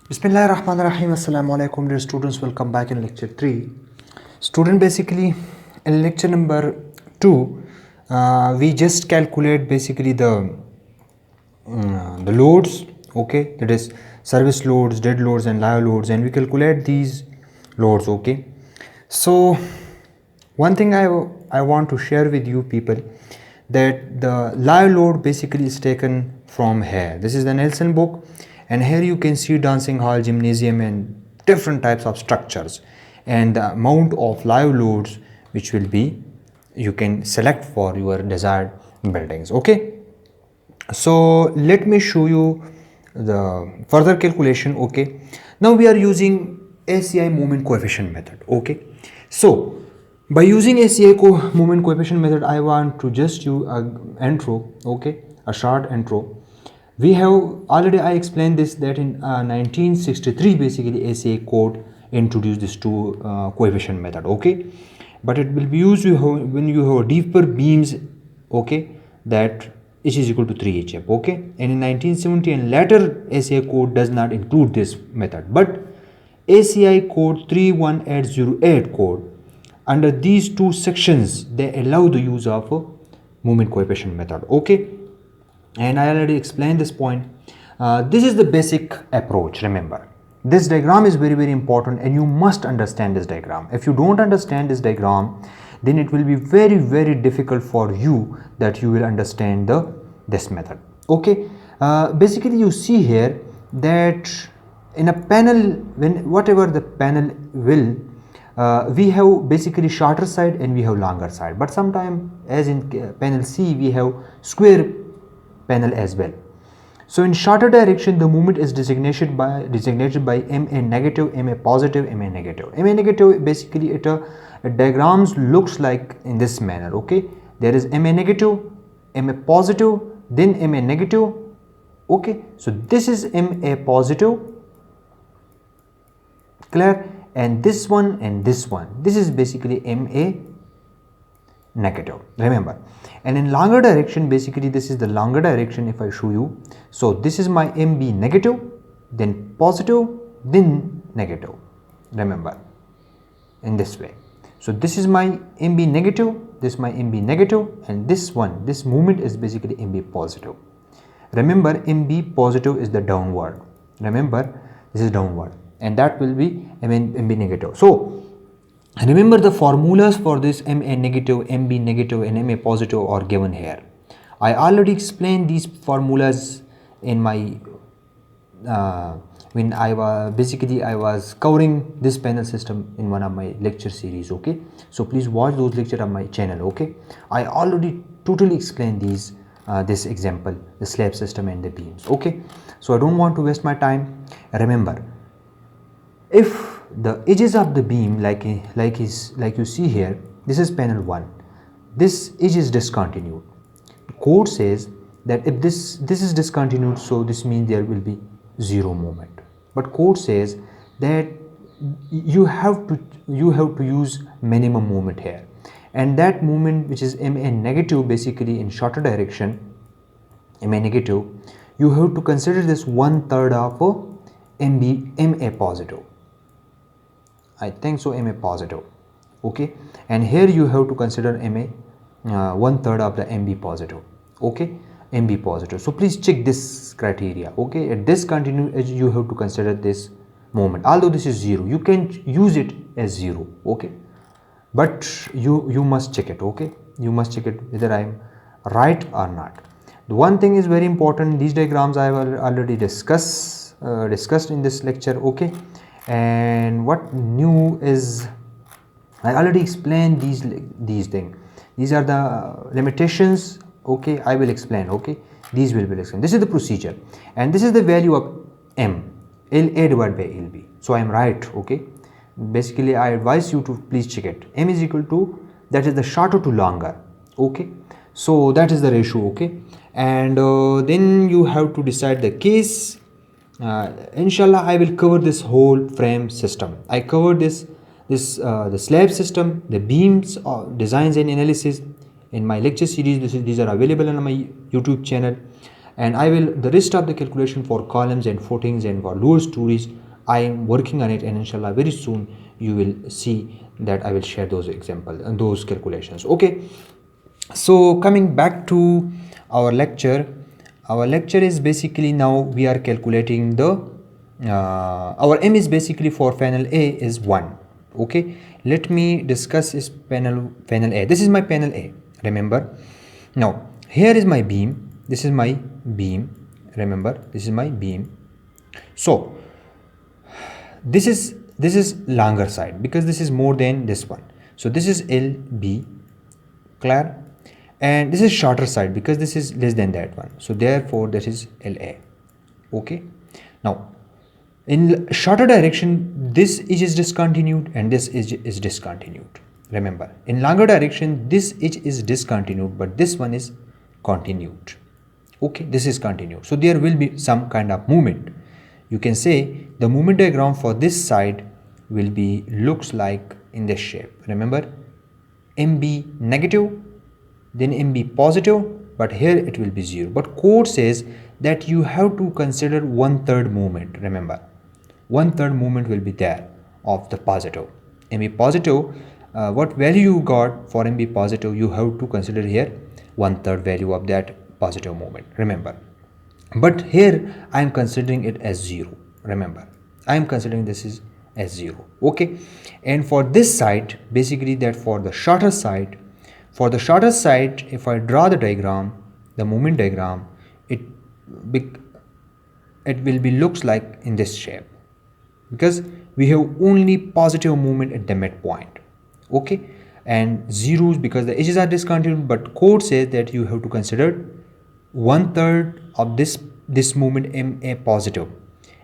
Bismillahirrahmanirrahim. Assalamu alaikum, dear students. Welcome back in lecture 3. Student, basically in lecture number 2, we just calculate basically the loads, okay, that is service loads, dead loads and live loads, and we calculate these loads, okay. So one thing I want to share with you people, that the live load basically is taken from here. This is the Nelson book, and here you can see dancing hall, gymnasium and different types of structures, and the amount of live loads which will be you can select for your desired buildings, okay. So let me show you the further calculation, okay. Now we are using ACI moment coefficient method, okay. So by using ACI moment coefficient method, I want to just use a intro, okay, a short intro. We have already I explained this, that in 1963 basically ACI code introduced this two coefficient method, okay, but it will be used when you have deeper beams, okay, that H is equal to 3HF, okay. And in 1970 and later ACI code does not include this method, but ACI code 31808 code, under these two sections they allow the use of a moment coefficient method, okay. And I already explained this point. This is the basic approach. Remember, this diagram is very important and you must understand this diagram. If you don't understand this diagram, then it will be very difficult for you that you will understand this method, okay. Basically you see here that in a panel, when whatever the panel will, we have basically shorter side and we have longer side, but sometimes as in panel C we have square panel as well. So in shorter direction the moment is designated by MA negative, MA positive, MA negative. MA negative basically it diagrams looks like in this manner, okay. There is MA negative, MA positive, then MA negative, okay. So this is MA positive, clear, and this one and this one, this is basically MA negative, remember. And in longer direction basically this is the longer direction. If I show you, so this is my MB negative, then positive, then negative, remember, in this way. So this is my MB negative, this is my MB negative, and this one, this movement is basically MB positive. Remember, MB positive is the downward, remember this is downward, and that will be MB negative. So remember the formulas for this MA negative, MB negative and MA positive are given here. I already explained these formulas in my when I was covering this panel system in one of my lecture series, okay. So please watch those lectures on my channel, okay. I already totally explained these this example, the slab system and the beams, okay. So I don't want to waste my time. Remember, if the edges of the beam like you see here, this is panel 1, this edge is discontinued. Code says that if this is discontinued, so this means there will be zero moment, but code says that you have to use minimum moment here, and that moment which is MA negative basically in shorter direction, MA negative, you have to consider this 1/3 of MA positive, I think so, MA positive, okay. And here you have to consider MA 1/3 of the MB positive, okay, MB positive. So please check this criteria, okay. At this continuous edge you have to consider this moment, although this is 0, you can use it as 0, okay, but you must check it, okay. You must check it whether I am right or not. The one thing is very important, these diagrams I have already discussed in this lecture, okay. And what new is, I already explained these things. These are the limitations, okay. I will explain, okay. These will be explained. This is the procedure, and this is the value of M, LA divided by LB. So I am right, okay. Basically I advise you to please check it. M is equal to, that is the shorter to longer, okay. So that is the ratio, okay. And then you have to decide the case. Inshallah I will cover this whole frame system. I covered the slab system, the beams, designs and analysis in my lecture series. These are available on my YouTube channel. and I will the rest of the calculation for columns and footings and for lower stories I am working on it, and inshallah very soon you will see that I will share those examples and those calculations. Okay, so coming back to our lecture is basically now we are calculating the our M is basically for panel A is 1. Okay, let me discuss this panel A. This is my panel A, remember. Now here is my beam, this is my beam, remember, this is my beam. So this is longer side because this is more than this one, so this is LB, clear, and this is shorter side because this is less than that one, so therefore this is LA. Okay, now in shorter direction this edge is discontinued and this edge is discontinued. Remember, in longer direction this edge is discontinued but this one is continued. Okay, this is continued, so there will be some kind of movement. You can say the movement diagram for this side will be looks like in this shape. Remember, MB negative, then MB positive, but here it will be 0. But code says that you have to consider 1/3 movement. Remember, 1/3 movement will be there of the positive. MB positive, what value you got for MB positive, you have to consider here 1/3 value of that positive movement. Remember, but here I am considering it as 0. Remember, I am considering this is as 0. Okay, and for this side basically that for the shorter side, if I draw the diagram, the movement diagram, it will be looks like in this shape because we have only positive movement at the midpoint. Okay, and zeros because the edges are discontinued, but code says that you have to consider 1/3 of this movement MA positive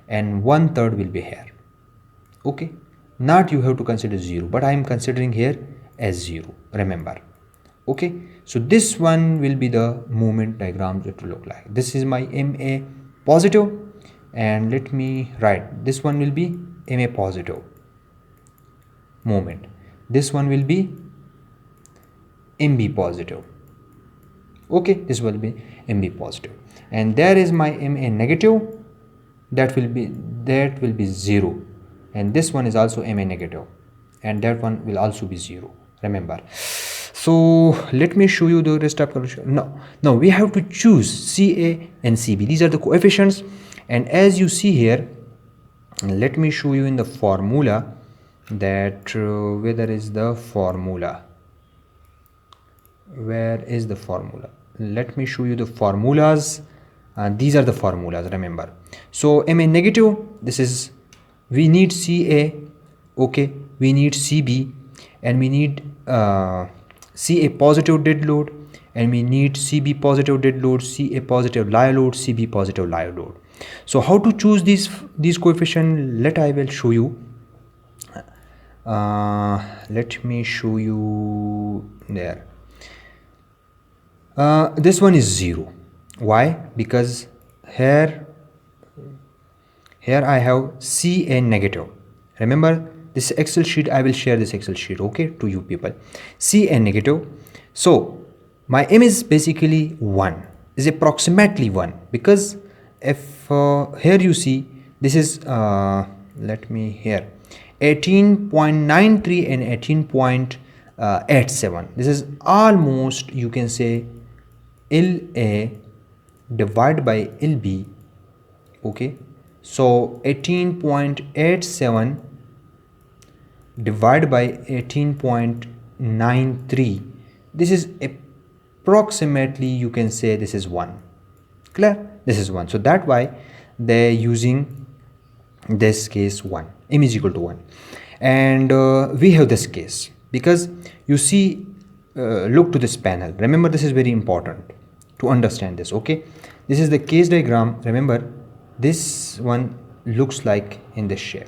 and 1/3 will be here. Okay, not you have to consider 0, but I am considering here as 0. Remember. Okay, so this one will be the movement diagram it will look like. This is my MA positive, and let me write this one will be MA positive movement. This one will be MB positive. Okay, this will be MB positive, and there is my MA negative, that will be 0, and this one is also MA negative and that one will also be 0. Remember, so let me show you the rest of calculation. Now we have to choose CA and CB. These are the coefficients, and as you see here, let me show you in the formula that where is the formula. Let me show you the formulas. These are the formulas, remember. So MA negative, this is, we need CA, okay, we need CB, and we need CA positive dead load, and we need CB positive dead load, CA positive live load, CB positive live load. So how to choose these coefficients? I will show you. Let me show you there. This one is 0. Why? Because here I have CA negative. Remember, this Excel sheet, I will share this Excel sheet, okay, to you people. CA negative. So my M is basically 1, is approximately 1, because if here you see this is let me here 18.93 and 18.87. This is almost, you can say, LA divided by LB. Okay, so 18.87 divided by 18.93, this is approximately, you can say, this is 1. Clear? This is 1. So that's why they're using this case 1, M is equal to 1, and we have this case because you see, look to this panel. Remember, this is very important to understand this. Okay, this is the case diagram. Remember, this one looks like in this shape.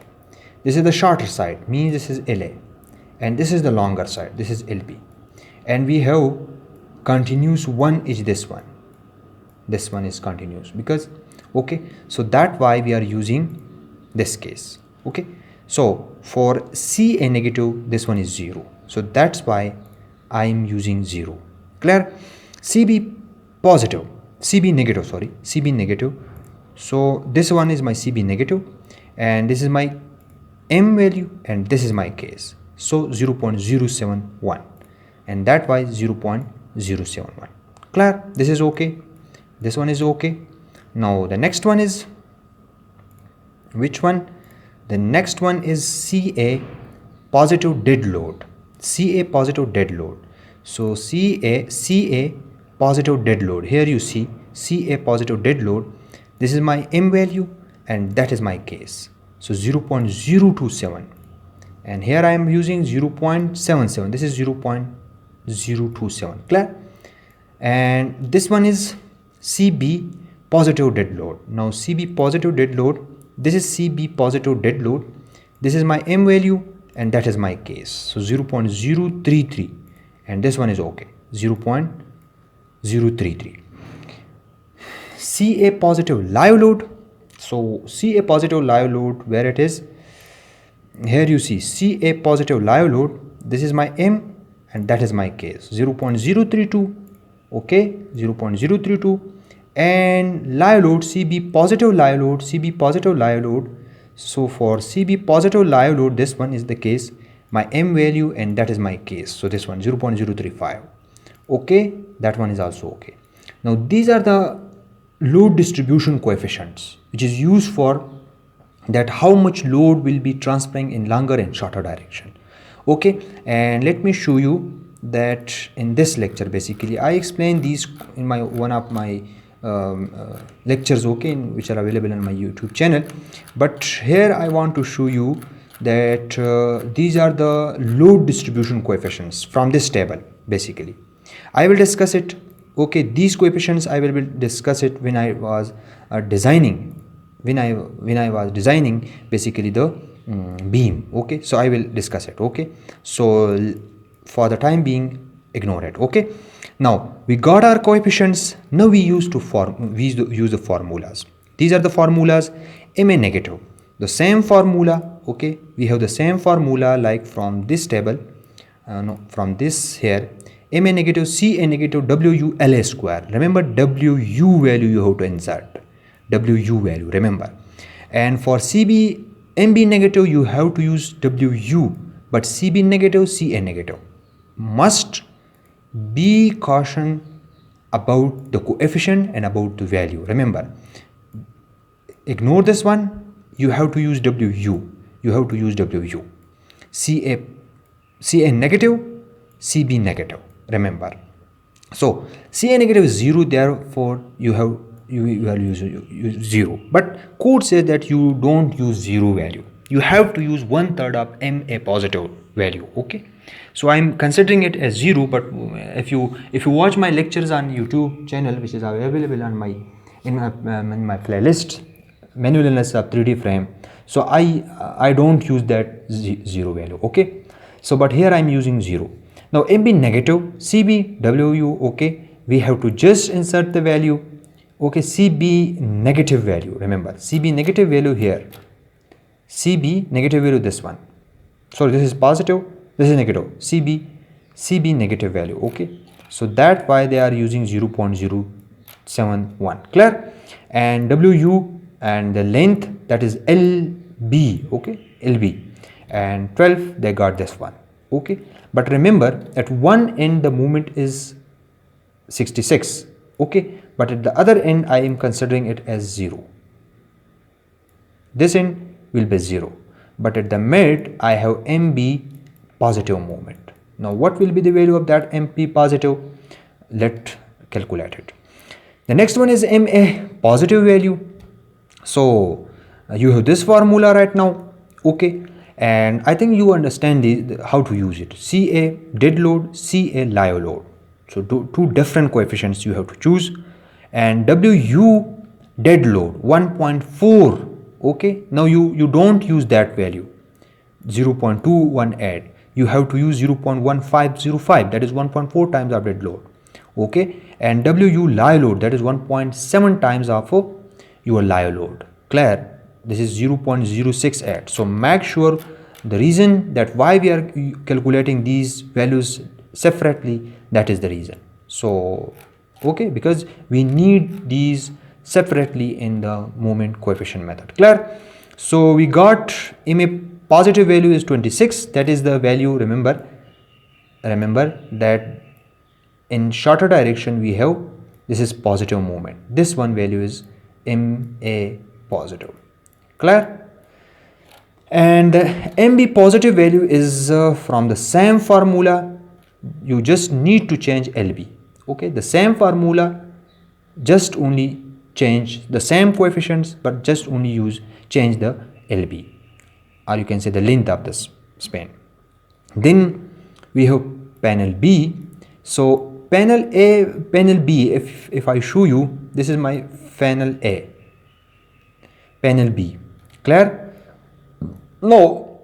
This is the shorter side, means this is LA, and this is the longer side, this is LB, and we have continuous one is this one is continuous because, okay, so that's why we are using this case. Okay, so for CA negative, this one is 0, so that's why I am using 0. Clear? CB positive, CB negative, sorry, CB negative. So this one is my CB negative, and this is my M value, and this is my case. So 0.071, and that was 0.071. Clear? This is okay. This one is okay. Now the next one is which one? The next one is CA positive dead load. CA positive dead load. So CA positive dead load. Here you see CA positive dead load. This is my M value, and that is my case. So 0.027, and here I am using 0.77. This is 0.027. Clear? And this one is CB positive dead load. Now CB positive dead load, this is CB positive dead load. This is my M value, and that is my case. So 0.033, and this one is okay, 0.033. CA positive live load. So CA positive live load, where it is, here you see CA positive live load. This is my M, and that is my case, 0.032. okay, 0.032. And live load, CB positive live load, CB positive live load. So for CB positive live load, this one is the case, my M value, and that is my case. So this one 0.035. okay, that one is also okay. Now these are the load distribution coefficients which is used for that how much load will be transferring in longer and shorter direction. Okay, and let me show you that in this lecture. Basically I explain these in my one of my lectures, okay, which are available on my YouTube channel. But here I want to show you that these are the load distribution coefficients from this table. Basically I will discuss it. Okay, these coefficients I will discuss it when I was designing basically the beam. Okay, so I will discuss it. Okay, so for the time being ignore it. Okay, now we got our coefficients. Now we use the formulas. These are the formulas. MA negative, the same formula. Okay, we have the same formula like from this table, from this here. MA negative, CA negative, WU LA square. Remember, WU value you have to insert. WU value, remember. And for CB MB negative, you have to use WU, but CB negative, CA negative. Must be caution about the coefficient and about the value. Remember, ignore this one. You have to use WU. You have to use WU. CA negative, CB negative. Remember. So CA negative is 0. Therefore, you are using 0. But code says that you don't use 0 value. You have to use 1/3 of MA positive value. Okay. So I'm considering it as 0. But if you watch my lectures on YouTube channel, which is available on in my playlist, manual analysis of 3D frame. So I don't use that 0 value. Okay. So but here I'm using 0. Now MB negative, CB, WU, okay, we have to just insert the value. Okay, CB negative value, remember, CB negative value here, CB negative value, this one. So this is positive, this is negative, CB negative value, okay. So that's why they are using 0.071, clear? And WU and the length, that is LB, okay, LB, and 12, they got this one, okay. But remember, at one end the movement is 66, okay, but at the other end I am considering it as 0. This end will be 0, but at the mid I have MB positive movement. Now what will be the value of that MP positive? Let's calculate it. The next one is MA positive value. So you have this formula right now, okay, and I think you understand how to use it. CA dead load, CA live load. So two different coefficients you have to choose. And WU dead load 1.4, okay. Now you don't use that value 0.218. You have to use 0.1505, that is 1.4 times of dead load, okay. And WU live load, that is 1.7 times of your live load, clear? This is 0.068. So make sure the reason that why we are calculating these values separately, that is the reason. So okay, because we need these separately in the moment coefficient method. Clear? So we got ma positive value is 26, that is the value. Remember that in shorter direction we have, this is positive moment, this one value is ma positive. Clear? And mb positive value is from the same formula, you just need to change lb, okay, the same formula, just only change the same coefficients, but just only change the lb, or you can say the length of this span. Then we have panel b. So panel b, if I show you, this is my panel a, panel b. Clear? Now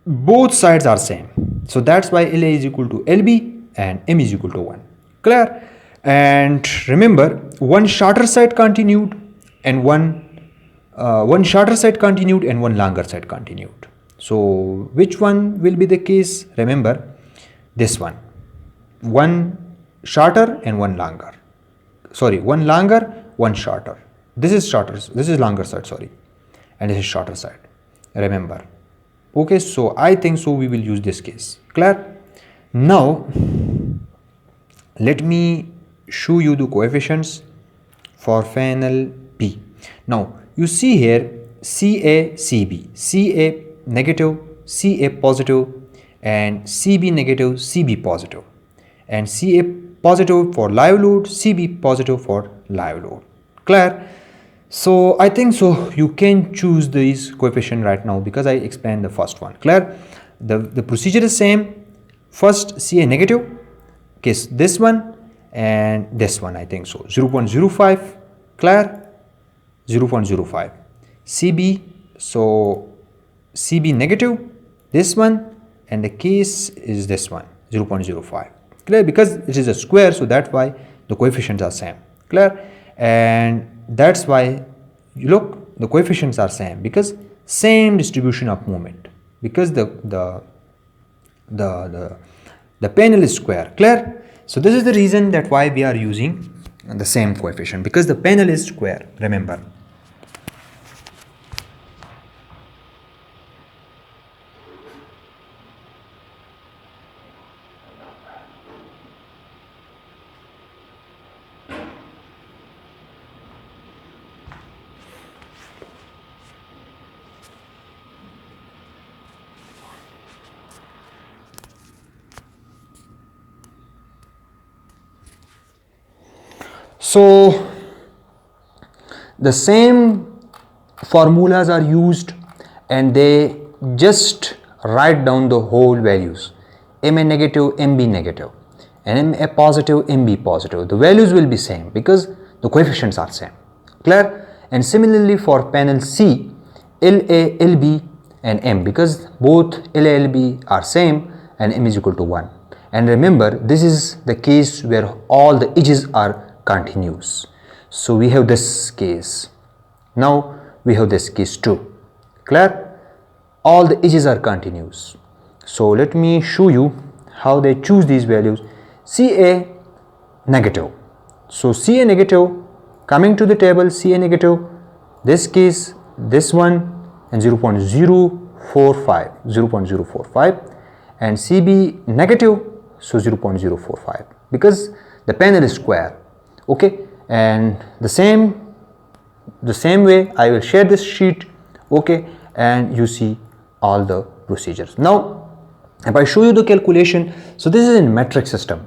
both sides are same, so that's why LA is equal to LB and M is equal to 1. Clear? And remember, one shorter side continued and one shorter side continued and one longer side continued. So which one will be the case? Remember this one shorter and one longer, sorry, one longer, one shorter. This is shorter, this is longer side, sorry, and this is shorter side, remember. Okay, so I think so we will use this case. Clear? Now let me show you the coefficients for panel B. Now you see here CA, CB, CA negative, CA positive, and CB negative, CB positive, and CA positive for live load, CB positive for live load. Clear? So I think so you can choose these coefficient right now because I explained the first one. Clear? The procedure is same. First CA negative, case this one and this one, I think so 0.05. Clear? 0.05. CB, so CB negative, this one, and the case is this one 0.05. Clear? Because it is a square, so that's why the coefficients are same. Clear? And that's why you look, the coefficients are same because same distribution of moment, because the panel is square. Clear? So this is the reason that why we are using the same coefficient, because the panel is square, remember. So the same formulas are used and they just write down the whole values, MA negative, MB negative, and MA positive, MB positive. The values will be same because the coefficients are same. Clear? And similarly for panel C, LA, LB and M, because both LA, LB are same and M is equal to 1. And remember, this is the case where all the edges are continuous. So we have this case. Now we have this case too. Clear? All the edges are continuous. So let me show you how they choose these values. CA negative. So CA negative, coming to the table, CA negative, this case, this one, and 0.045, and CB negative, so 0.045, because the panel is square. Okay, and the same way I will share this sheet. Okay, and you see all the procedures. Now if I show you the calculation, so this is in metric system.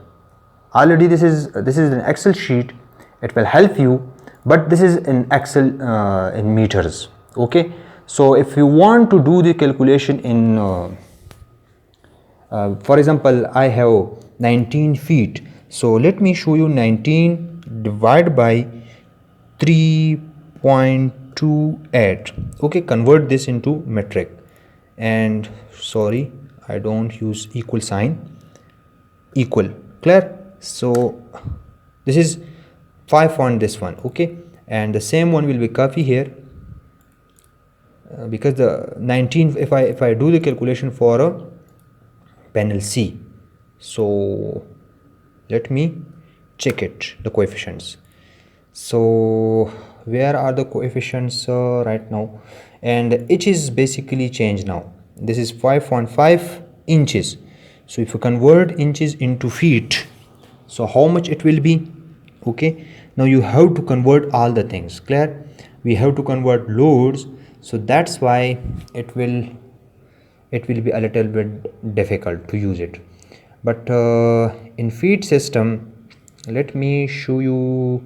Already this is an Excel sheet, it will help you, but this is in Excel in meters. Okay, so if you want to do the calculation in for example, I have 19 feet, so let me show you 19 divided by 3.28. okay, convert this into metric, and sorry, I don't use equal sign, equal. Clear? So this is 5 on this one. Okay, and the same one will be copy here, because the 19, if I do the calculation for a panel C, so let me check it, the coefficients. So where are the coefficients right now? And it is basically changed now. This is 5.5 inches. So if you convert inches into feet, so how much it will be? Okay, now you have to convert all the things. Clear? We have to convert loads, so that's why it will be a little bit difficult to use it. But in feed system, let me show you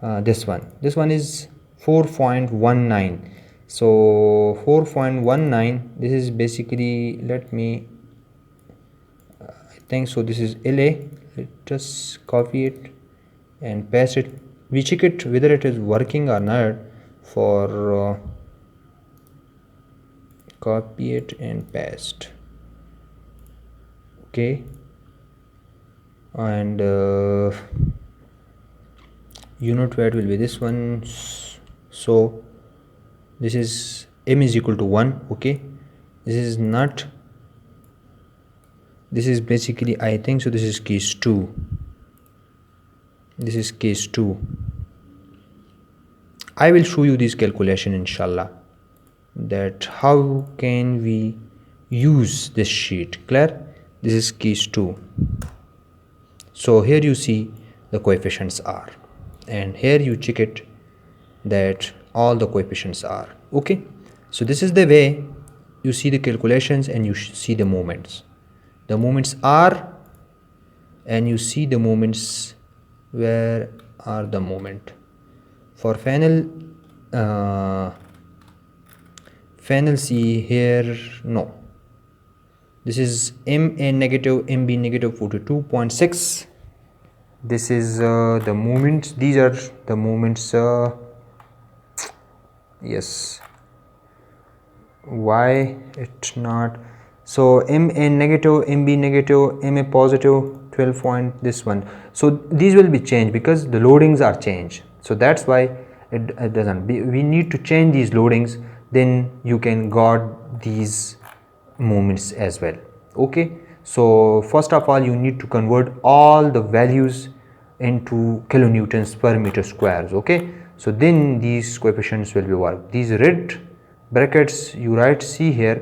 this one is 4.19. so 4.19, this is basically, let me I think so, this is LA. Let us copy it and paste it. We check it whether it is working or not. For copy it and paste. Okay, and unit weight will be this one. So this is m is equal to 1. Okay, this is not, this is basically, I think so, this is case 2. This is case 2. I will show you this calculation inshallah, that how can we use this sheet. Clear? This is case 2. So here you see the coefficients are, and here you check it that all the coefficients are okay. So this is the way you see the calculations, and you see the moments. The moments are, and you see the moments. Where are the moment for funnel? Funnel C here, no, this is MA negative, MB negative 42.6. this is the moments. These are the moments. Yes, why it's not? So MA negative, MB negative, MA positive 12 point, this one. So these will be changed because the loadings are changed. So that's why it doesn't. We need to change these loadings, then you can got these moments as well. Okay, so first of all you need to convert all the values into kilonewtons per meter squares. Okay, so then these coefficients will be worked. These red brackets you write, see here,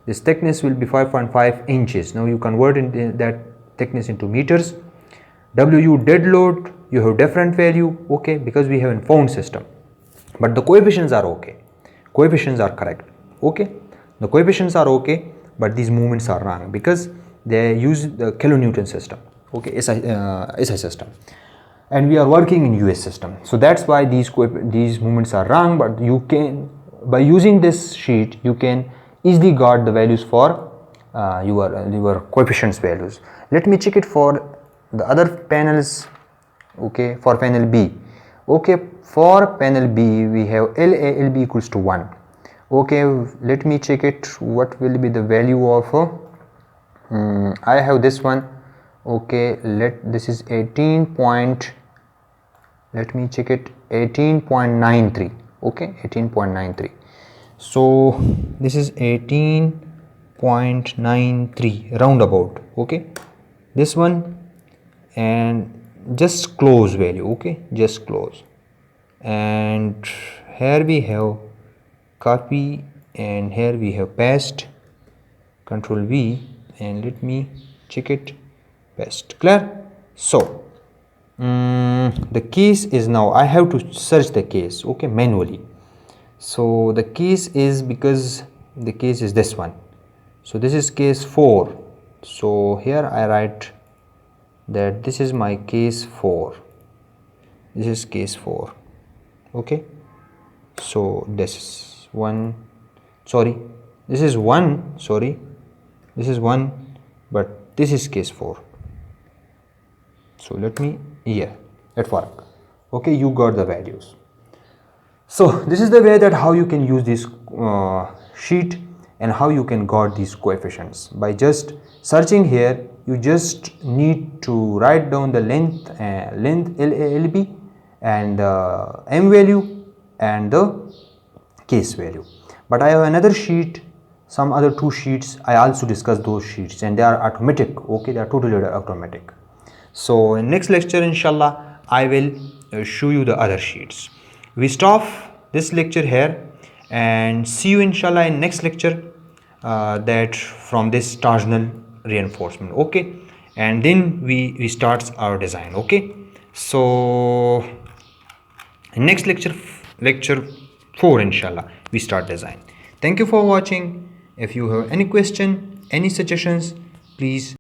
this thickness will be 5.5 inches. Now you convert that thickness into meters. WU dead load, you have different value. Okay, because we have a found system, but the coefficients are okay, coefficients are correct. Okay, the coefficients are okay, but these movements are wrong because they use the kilonewton system. Okay, SI system, and we are working in US system. So that's why these movements are wrong. But you can, by using this sheet, you can easily got the values for your coefficients values. Let me check it for the other panels. Okay, for panel B. Okay, for panel B we have LALB equals to 1. Okay, let me check it. What will be the value of I have this one. Okay, this is 18 point, let me check it, 18.93. okay, 18.93. so this is 18.93 roundabout. Okay, this one, and just close value. Okay, just close, and here we have copy, and here we have paste, control V, and let me check it, paste. Clear? So the case is, now I have to search the case, okay, manually. So the case is, because the case is this one, so this is case 4. so here I write that this is my case 4, this is case 4. Okay, so this is 1, sorry, this is 1, sorry, this is 1, but this is case 4. so let me, yeah, it work. Okay, you got the values. So this is the way that how you can use this sheet, and how you can got these coefficients by just searching here. You just need to write down the length LALB, and M value, and the case value. But I have another sheet, some other 2 sheets. I also discuss those sheets, and they are automatic. Okay, they are totally automatic. So in next lecture inshallah I will show you the other sheets. We stop this lecture here and see you inshallah in next lecture, that from this torsional reinforcement, okay, and then we start our design, okay. So in next lecture 4 inshallah we start design. Thank you for watching. If you have any question, any suggestions, please